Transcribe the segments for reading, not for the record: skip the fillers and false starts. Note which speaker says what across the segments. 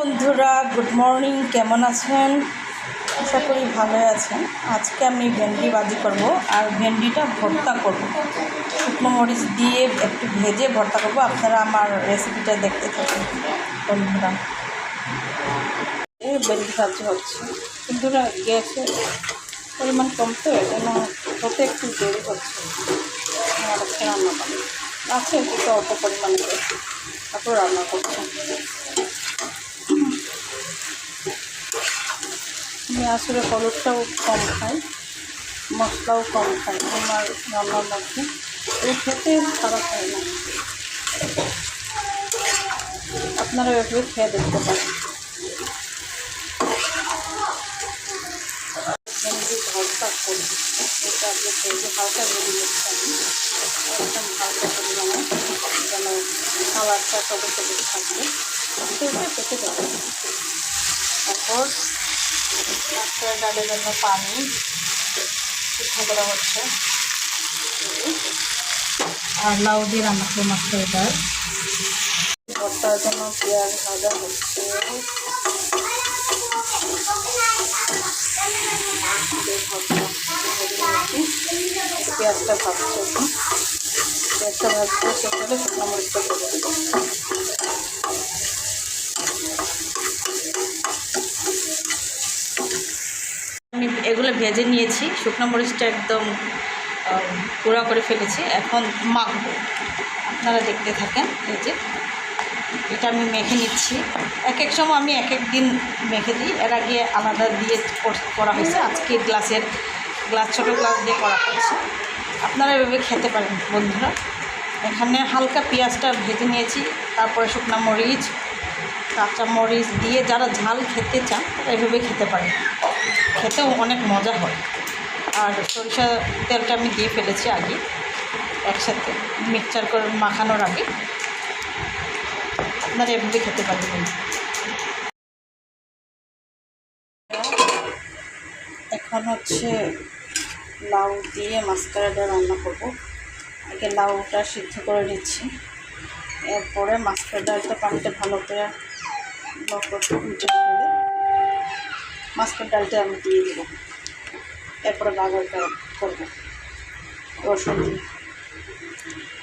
Speaker 1: বন্ধুরা good morning, কেমন আছেন? আশা করি ভালোই আছেন। আজকে আমি ভেন্ডি ভাজি করব আর ভেন্ডিটা ভর্তা করব, শুকনো মরিচ দিয়ে একটু ভেজে ভর্তা করব। আপনারা আমার রেসিপিটা দেখতে থাকুন বন্ধুরা। এই ভেন্ডি ভাজি হচ্ছে বন্ধুরা, গ্যাসের পরিমাণ কম তো এজন্য হতে একটু দেরি হচ্ছে। রান্না করি আছে একটু অল্প পরিমাণে, তারপর রান্না করছি। আমি আসলে হলুদটাও কম খাই, মশলাও কম খাই আমার রান্নার মধ্যে, এই খেতে খারাপ হয় না। আপনারা এভাবে খেয়ে দেখতে পারেন। ভেন্ডি ভর্তা করি, এটা আগে ভেজে হালকা ভেজে নিচ্ছি আমি, একদম হালকা পরিমাণে, যেন কালারটা সবে সবে থাকবে, সেটা পেতে যাবে। তারপর মাছের ডালের জন্য পানি সিদ্ধ করা হচ্ছে, আর লাউ দিয়ে রান্না করবো মাছের ডাল। ভর্তার জন্য পেঁয়াজ ভাজা হচ্ছে, পেঁয়াজটা ভাজছে, পেঁয়াজটা ভাজতে শেষ হলে শুকনো মরিচটা করে দেবো। আমি এগুলো ভেজে নিয়েছি, শুকনো মরিচটা একদম গুঁড়া করে ফেলেছি, এখন মাখবো। আপনারা দেখতে থাকেন। এই যে এটা আমি মেখে নিচ্ছি, এক এক সময় আমি এক এক দিন মেখে দিই, এর আগে আলাদা দিয়ে করা হয়েছে, আজকে ছোটো গ্লাস দিয়ে করা হয়েছে। আপনারা এভাবে খেতে পারেন বন্ধুরা। এখানে হালকা পেঁয়াজটা ভেজে নিয়েছি, তারপরে শুকনো মরিচ, কাঁচা মরিচ দিয়ে যারা ঝাল খেতে চান তারা এভাবে খেতে পারেন, খেতেও অনেক মজা হয়। আর সরিষা তেলটা আমি দিয়ে ফেলেছি আগে, একসাথে মিক্সচার করে মাখানোর আগে। আপনারা এভাবে খেতে পারবেন। এখন হচ্ছে লাউ দিয়ে মাছকারাটা রান্না করব। আগে লাউটা সিদ্ধ করে নিচ্ছি, এরপরে মাছের ডালটা পানিতে ভালো করে উঠে ফেলে মাছের ডালটা আমি দিয়ে দেবো। এরপরে বাগারটা করবো রসুন দিয়ে।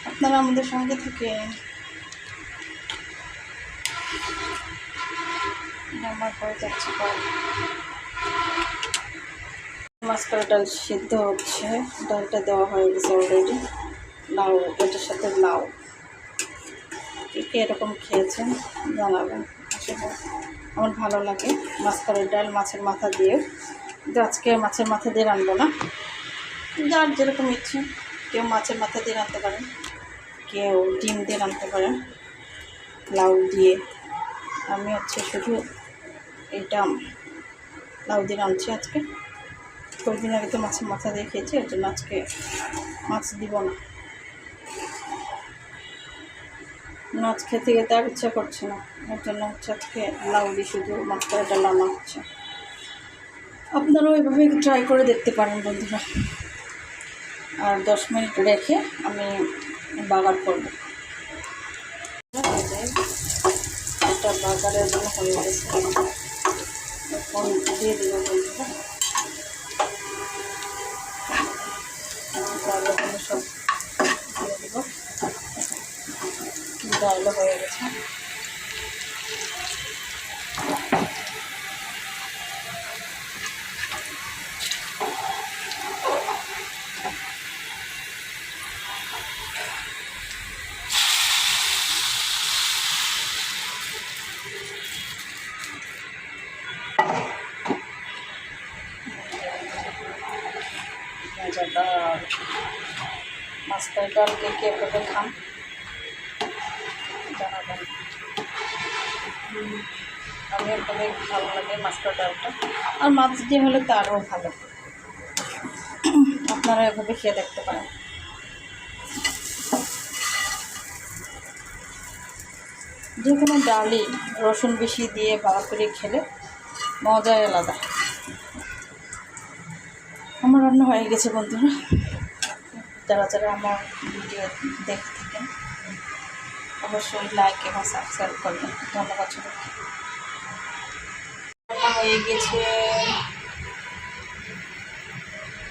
Speaker 1: আপনারা আমাদের সঙ্গে থেকে আমার পরে যাচ্ছে মাছের ডাল সিদ্ধ হচ্ছে, ডালটা দেওয়া হয়ে গেছে অলরেডি। লাউ, এটার সাথে লাউ কে এরকম খেয়েছেন জানাবেন। আসলে আমার ভালো লাগে মাছের ডাল মাছের মাথা দিয়ে, কিন্তু আজকে মাছের মাথা দিয়ে রানবো না। যার যেরকম ইচ্ছে, কেউ মাছের মাথা দিয়ে রানতে পারেন, কেউ ডিম দিয়ে রানতে পারেন, লাউ দিয়ে। আমি হচ্ছে শুধু এটা লাউ দিয়ে রাঁধছি আজকে। কয়েকদিন আগে তো মাছের মাথা দিয়ে খেয়েছি, এর জন্য আজকে মাছ দিব না। মাছ খেতে খেতে আর ইচ্ছা করছে না, এর জন্য হচ্ছে আজকে লাউ দিয়ে শুধু মাছের ডাল রান্না হচ্ছে। আপনারাও এভাবে ট্রাই করে দেখতে পারেন বন্ধুরা। আর 10 মিনিট রেখে আমি বাগার করব। এটা বাগারের জন্য হয়ে গেছে, এখন দিয়ে দেব বন্ধুরা। সব দিয়ে দেব, ডালও হয়ে গেছে। ডাল, মাছের ডাল কে কে এভাবে খান জানাবেন। আমি এভাবে ভালো লাগে মাছের ডালটা, আর মাছ দিয়ে হলে তো আরও ভালো। আপনারা এভাবে খেয়ে দেখতে পারেন। যে কোনো ডালই রসুন বেশি দিয়ে বাড়া করে খেলে মজাই আলাদা। আমার রান্না হয়ে গেছে বন্ধুরা। যারা যারা আমার ভিডিও দেখে থাকেন অবশ্যই লাইক এবং সাবস্ক্রাইব করবেন। ধন্যবাদ সবাইকে। রান্না হয়ে গেছে।